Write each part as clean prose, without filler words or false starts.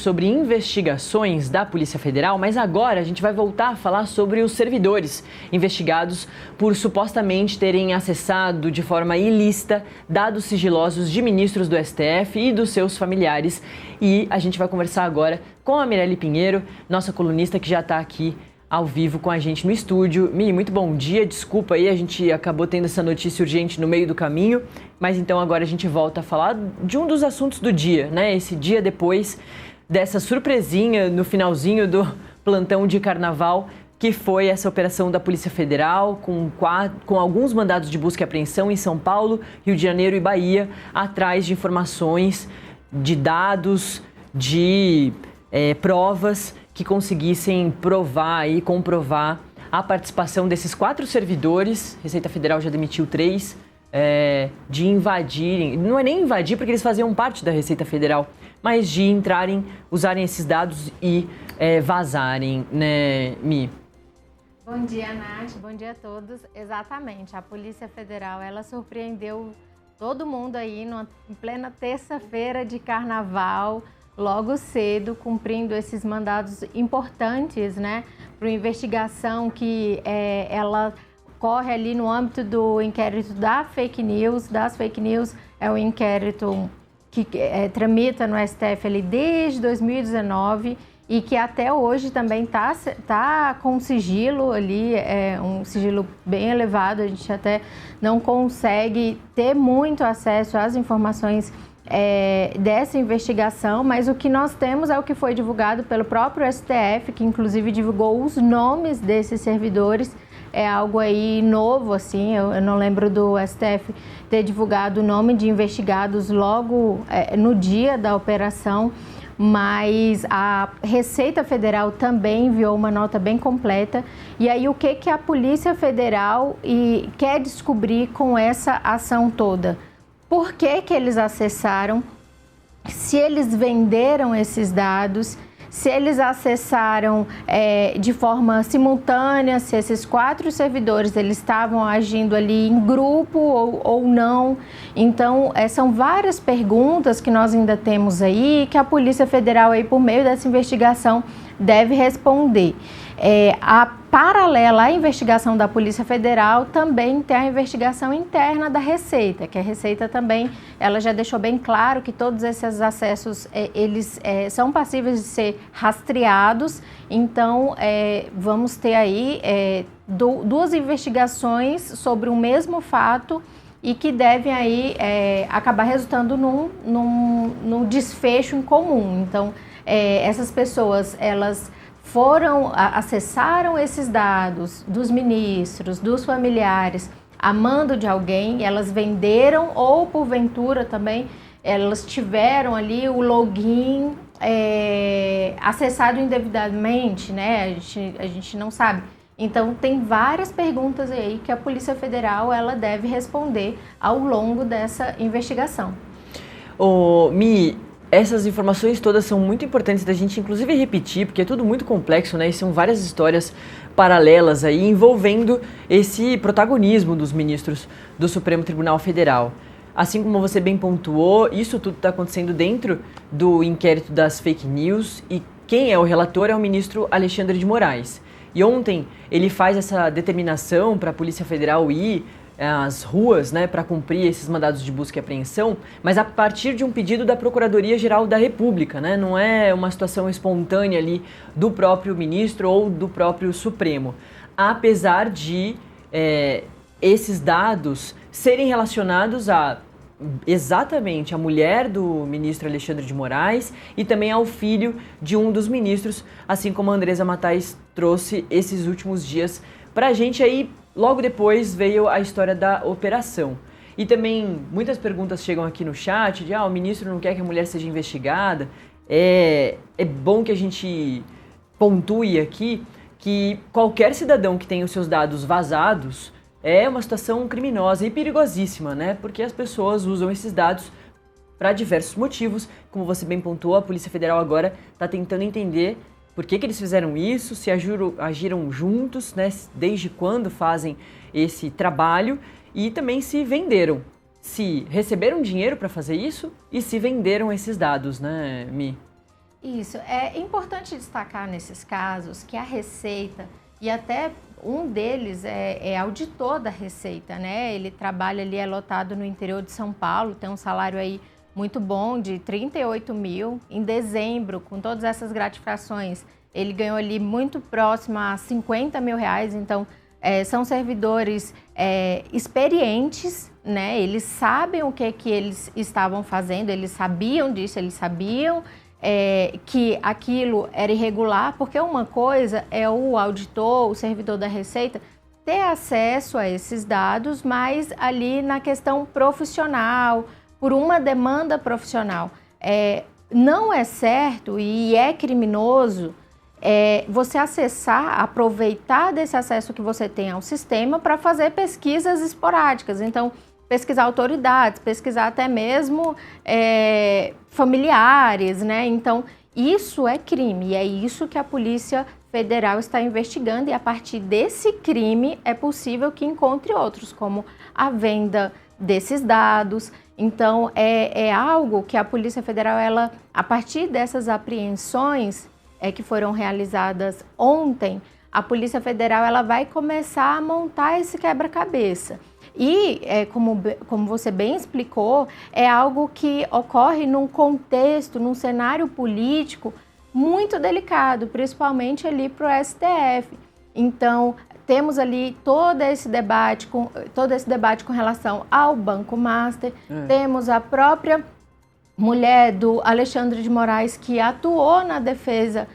sobre investigações da Polícia Federal, mas agora a gente vai voltar a falar sobre os servidores investigados por supostamente terem acessado de forma ilícita dados sigilosos de ministros do STF e dos seus familiares. E a gente vai conversar agora com a Mirelle Pinheiro, nossa colunista que já está aqui ao vivo com a gente no estúdio. Mi, muito bom dia, desculpa aí, a gente acabou tendo essa notícia urgente no meio do caminho, mas então agora a gente volta a falar de um dos assuntos do dia, né? Esse dia depois dessa surpresinha no finalzinho do plantão de carnaval, que foi essa operação da Polícia Federal com alguns mandados de busca e apreensão em São Paulo, Rio de Janeiro e Bahia, atrás de informações, de dados, de provas que conseguissem provar e comprovar a participação desses 4 servidores. A Receita Federal já demitiu 3, de invadirem, não é nem invadir porque eles faziam parte da Receita Federal, mas de entrarem, usarem esses dados e vazarem, né, Mi? Bom dia, Nath. Bom dia a todos. Exatamente, a Polícia Federal, ela surpreendeu todo mundo aí em plena terça-feira de carnaval, logo cedo, cumprindo esses mandados importantes, né, para uma investigação que ela corre ali no âmbito do inquérito das fake news. É um inquérito que tramita no STF ali desde 2019 e que até hoje também tá com sigilo ali, um sigilo bem elevado. A gente até não consegue ter muito acesso às informações dessa investigação, mas o que nós temos é o que foi divulgado pelo próprio STF, que inclusive divulgou os nomes desses servidores. É algo aí novo, assim, eu não lembro do STF ter divulgado o nome de investigados logo no dia da operação, mas a Receita Federal também enviou uma nota bem completa. E aí o que a Polícia Federal quer descobrir com essa ação toda? Por que eles acessaram, se eles venderam esses dados, se eles acessaram de forma simultânea, se esses 4 servidores eles estavam agindo ali em grupo ou não. Então, são várias perguntas que nós ainda temos aí, que a Polícia Federal, aí, por meio dessa investigação, deve responder. A paralela à investigação da Polícia Federal também tem a investigação interna da Receita, que a Receita também, ela já deixou bem claro que todos esses acessos, eles são passíveis de ser rastreados. Então, vamos ter aí 2 investigações sobre o mesmo fato e que devem aí acabar resultando num desfecho em comum. Então, essas pessoas, elas acessaram esses dados dos ministros, dos familiares, a mando de alguém, elas venderam ou, porventura, também, elas tiveram ali o login acessado indevidamente, né? A gente não sabe. Então, tem várias perguntas aí que a Polícia Federal ela deve responder ao longo dessa investigação. Mi, essas informações todas são muito importantes da gente, inclusive, repetir, porque é tudo muito complexo, né? E são várias histórias paralelas aí envolvendo esse protagonismo dos ministros do Supremo Tribunal Federal. Assim como você bem pontuou, isso tudo está acontecendo dentro do inquérito das fake news e quem é o relator é o ministro Alexandre de Moraes. E ontem ele faz essa determinação para a Polícia Federal ir às ruas, né, para cumprir esses mandados de busca e apreensão, mas a partir de um pedido da Procuradoria-Geral da República, né? Não é uma situação espontânea ali do próprio ministro ou do próprio Supremo. Apesar de esses dados serem relacionados a exatamente a mulher do ministro Alexandre de Moraes e também ao filho de um dos ministros, assim como a Andresa Matais trouxe esses últimos dias pra gente aí. Logo depois veio a história da operação. E também muitas perguntas chegam aqui no chat de o ministro não quer que a mulher seja investigada. É bom que a gente pontue aqui que qualquer cidadão que tenha os seus dados vazados é uma situação criminosa e perigosíssima, né? Porque as pessoas usam esses dados para diversos motivos. Como você bem pontuou, a Polícia Federal agora está tentando entender por que eles fizeram isso, se agiram juntos, né? Desde quando fazem esse trabalho e também se venderam. Se receberam dinheiro para fazer isso e se venderam esses dados, né, Mi? Isso, é importante destacar nesses casos que a Receita, e até um deles é auditor da Receita, né? Ele trabalha ali, é lotado no interior de São Paulo, tem um salário aí muito bom de 38 mil. Em dezembro, com todas essas gratificações, ele ganhou ali muito próximo a 50 mil reais, então são servidores experientes, né? Eles sabem o que eles estavam fazendo, eles sabiam disso, eles sabiam que aquilo era irregular, porque uma coisa é o auditor, o servidor da Receita, ter acesso a esses dados, mas ali na questão profissional, por uma demanda profissional. Não é certo e é criminoso você acessar, aproveitar desse acesso que você tem ao sistema para fazer pesquisas esporádicas. Então, pesquisar autoridades, pesquisar até mesmo familiares, né? Então, isso é crime e é isso que a Polícia Federal está investigando, e a partir desse crime é possível que encontre outros, como a venda desses dados. Então, é algo que a Polícia Federal, ela, a partir dessas apreensões que foram realizadas ontem, a Polícia Federal ela vai começar a montar esse quebra-cabeça. E, como você bem explicou, é algo que ocorre num contexto, num cenário político muito delicado, principalmente ali para o STF. Então, temos ali todo esse debate com relação ao Banco Master, temos a própria mulher do Alexandre de Moraes que atuou na defesa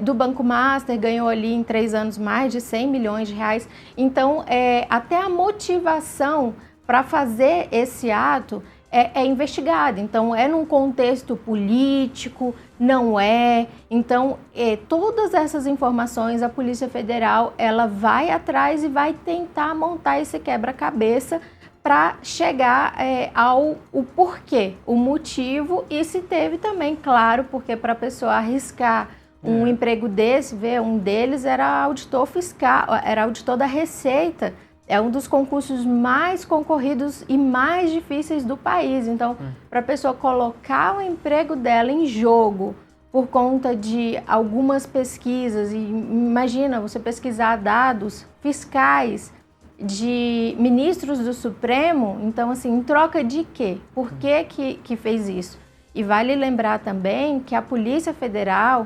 do Banco Master, ganhou ali em 3 anos mais de 100 milhões de reais. Então, até a motivação para fazer esse ato é investigada. Então, é num contexto político, não é. Então, todas essas informações, a Polícia Federal, ela vai atrás e vai tentar montar esse quebra-cabeça para chegar ao porquê, o motivo, e se teve também, claro, porque para a pessoa arriscar um emprego desse, um deles era auditor fiscal, era auditor da Receita, é um dos concursos mais concorridos e mais difíceis do país. Então, para a pessoa colocar o emprego dela em jogo por conta de algumas pesquisas, e imagina você pesquisar dados fiscais de ministros do Supremo, então assim, em troca de quê? Por que fez isso? E vale lembrar também que a Polícia Federal,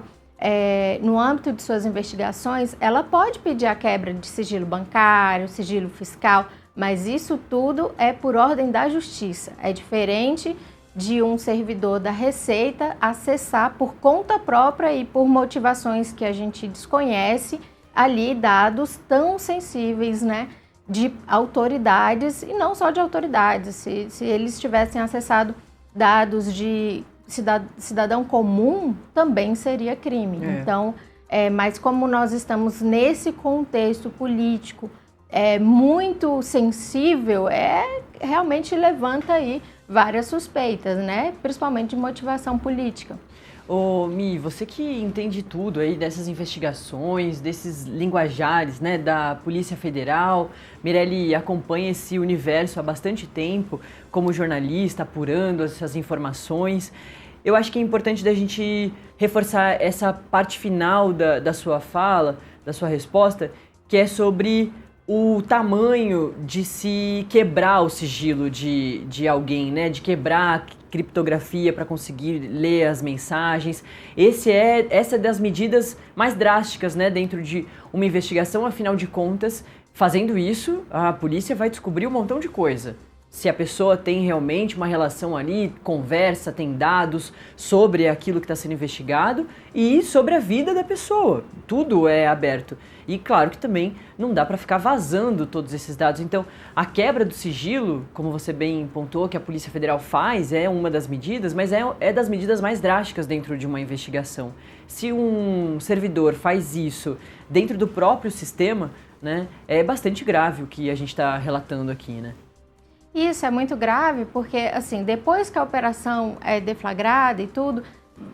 no âmbito de suas investigações, ela pode pedir a quebra de sigilo bancário, sigilo fiscal, mas isso tudo é por ordem da Justiça. É diferente de um servidor da Receita acessar por conta própria e por motivações que a gente desconhece ali dados tão sensíveis, né, de autoridades, e não só de autoridades. Se eles tivessem acessado dados de cidadão comum, também seria crime. Então, mas como nós estamos nesse contexto político muito sensível, realmente levanta aí várias suspeitas, né? Principalmente de motivação política. Ô, Mi, você que entende tudo aí dessas investigações, desses linguajares, né, da Polícia Federal, Mirelle acompanha esse universo há bastante tempo como jornalista, apurando essas informações. Eu acho que é importante da gente reforçar essa parte final da sua fala, da sua resposta, que é sobre o tamanho de se quebrar o sigilo de alguém, né, de quebrar criptografia para conseguir ler as mensagens. Essa é das medidas mais drásticas, né, dentro de uma investigação. Afinal de contas, fazendo isso, a polícia vai descobrir um montão de coisa. Se a pessoa tem realmente uma relação ali, conversa, tem dados sobre aquilo que está sendo investigado e sobre a vida da pessoa. Tudo é aberto. E claro que também não dá para ficar vazando todos esses dados. Então, a quebra do sigilo, como você bem pontuou, que a Polícia Federal faz, é uma das medidas, mas é das medidas mais drásticas dentro de uma investigação. Se um servidor faz isso dentro do próprio sistema, né, é bastante grave o que a gente está relatando aqui, né? Isso é muito grave porque, assim, depois que a operação é deflagrada e tudo,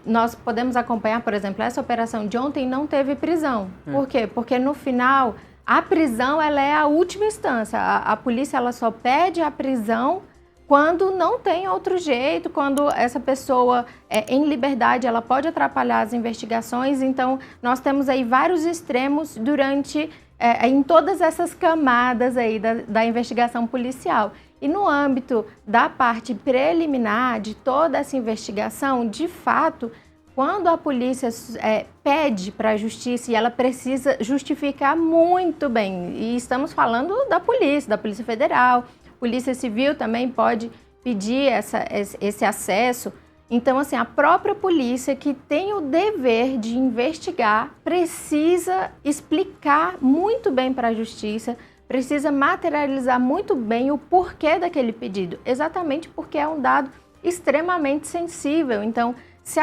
nós podemos acompanhar, por exemplo, essa operação de ontem não teve prisão. Por quê? Porque no final, a prisão ela é a última instância. A polícia ela só pede a prisão quando não tem outro jeito, quando essa pessoa em liberdade, ela pode atrapalhar as investigações. Então, nós temos aí vários extremos em todas essas camadas aí da investigação policial. E no âmbito da parte preliminar de toda essa investigação, de fato, quando a polícia pede para a justiça e ela precisa justificar muito bem, e estamos falando da Polícia Federal, Polícia Civil também pode pedir esse acesso. Então, assim, a própria polícia que tem o dever de investigar precisa explicar muito bem para a justiça, precisa materializar muito bem o porquê daquele pedido, exatamente porque é um dado extremamente sensível. Então, se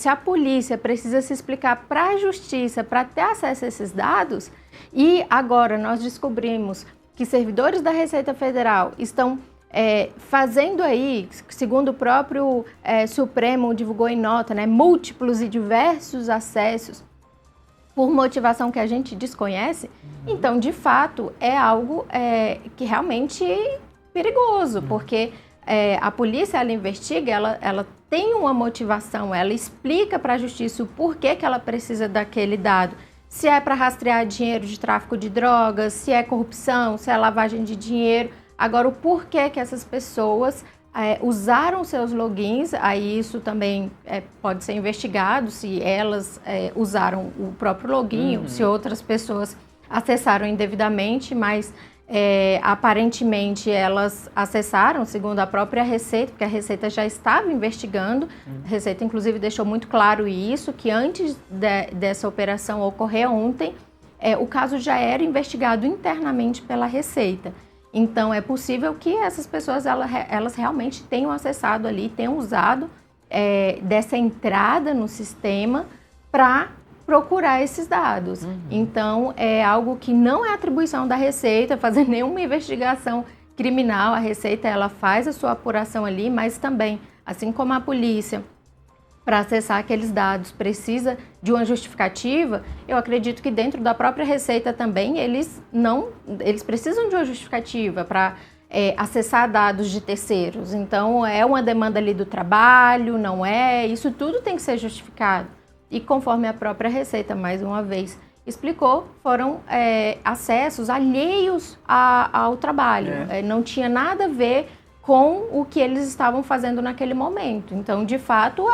a polícia precisa se explicar para a justiça para ter acesso a esses dados, e agora nós descobrimos que servidores da Receita Federal estão fazendo aí, segundo o próprio Supremo divulgou em nota, né, múltiplos e diversos acessos por motivação que a gente desconhece, então, de fato, é algo que realmente é perigoso, porque a polícia, ela investiga, ela tem uma motivação, ela explica para a justiça o porquê que ela precisa daquele dado, se é para rastrear dinheiro de tráfico de drogas, se é corrupção, se é lavagem de dinheiro. Agora, o porquê que essas pessoas usaram seus logins, aí isso também pode ser investigado, se elas usaram o próprio login, se outras pessoas acessaram indevidamente, mas aparentemente elas acessaram, segundo a própria Receita, porque a Receita já estava investigando. A Receita, inclusive, deixou muito claro isso, que antes dessa operação ocorrer ontem, o caso já era investigado internamente pela Receita. Então, é possível que essas pessoas elas realmente tenham acessado ali, tenham usado dessa entrada no sistema para procurar esses dados. Então, é algo que não é atribuição da Receita fazer nenhuma investigação criminal. A Receita, ela faz a sua apuração ali, mas também, assim como a polícia, para acessar aqueles dados precisa de uma justificativa, eu acredito que dentro da própria Receita também eles precisam de uma justificativa para acessar dados de terceiros. Então, é uma demanda ali do trabalho, não é? Isso tudo tem que ser justificado. E conforme a própria Receita, mais uma vez, explicou, foram acessos alheios ao trabalho. Não tinha nada a ver com o que eles estavam fazendo naquele momento. Então, de fato,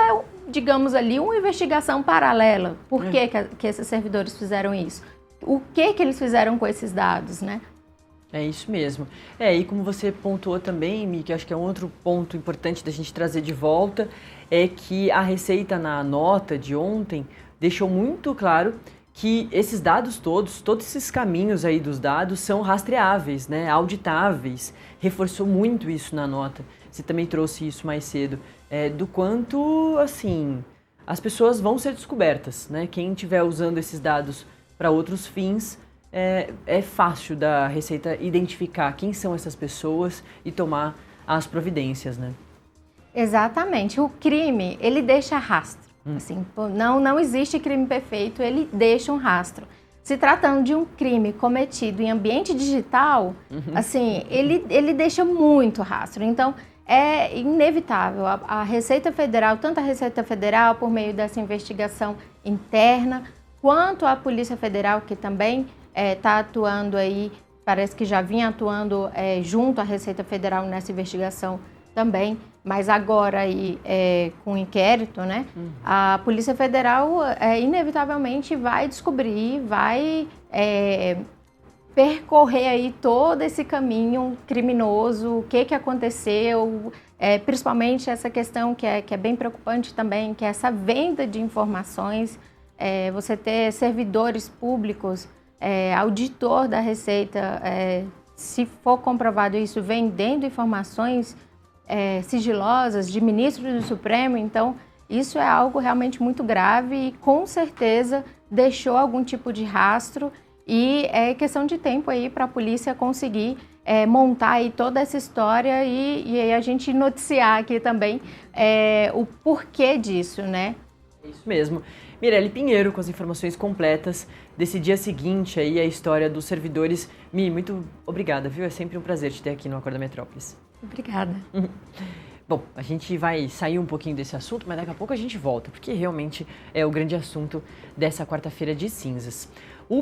digamos ali, uma investigação paralela. Por que esses servidores fizeram isso? O que eles fizeram com esses dados, né? É isso mesmo. E como você pontuou também, Mi, que acho que é um outro ponto importante da gente trazer de volta, é que a Receita, na nota de ontem, deixou muito claro que esses dados todos esses caminhos aí dos dados são rastreáveis, né, auditáveis. Reforçou muito isso na nota. Você também trouxe isso mais cedo, do quanto, assim, as pessoas vão ser descobertas, né? Quem estiver usando esses dados para outros fins, é fácil da Receita identificar quem são essas pessoas e tomar as providências, né? Exatamente. O crime, ele deixa rastro. Assim, não existe crime perfeito, ele deixa um rastro. Se tratando de um crime cometido em ambiente digital, assim, ele deixa muito rastro. Então, é inevitável. A Receita Federal, tanto a Receita Federal, por meio dessa investigação interna, quanto a Polícia Federal, que também está atuando aí, parece que já vinha atuando junto à Receita Federal nessa investigação também, mas agora aí com o inquérito, né? A Polícia Federal inevitavelmente vai descobrir, vai percorrer aí todo esse caminho criminoso, o que aconteceu, principalmente essa questão que é bem preocupante também, que é essa venda de informações, você ter servidores públicos, auditor da Receita, se for comprovado isso, vendendo informações sigilosas de ministros do Supremo, então isso é algo realmente muito grave e com certeza deixou algum tipo de rastro e é questão de tempo aí para a polícia conseguir montar aí toda essa história e aí a gente noticiar aqui também o porquê disso, né? É isso mesmo. Mirelle Pinheiro com as informações completas desse dia seguinte aí, a história dos servidores. Mi, muito obrigada, viu? É sempre um prazer te ter aqui no Acorda Metrópolis. Obrigada. Bom, a gente vai sair um pouquinho desse assunto, mas daqui a pouco a gente volta, porque realmente é o grande assunto dessa quarta-feira de cinzas. O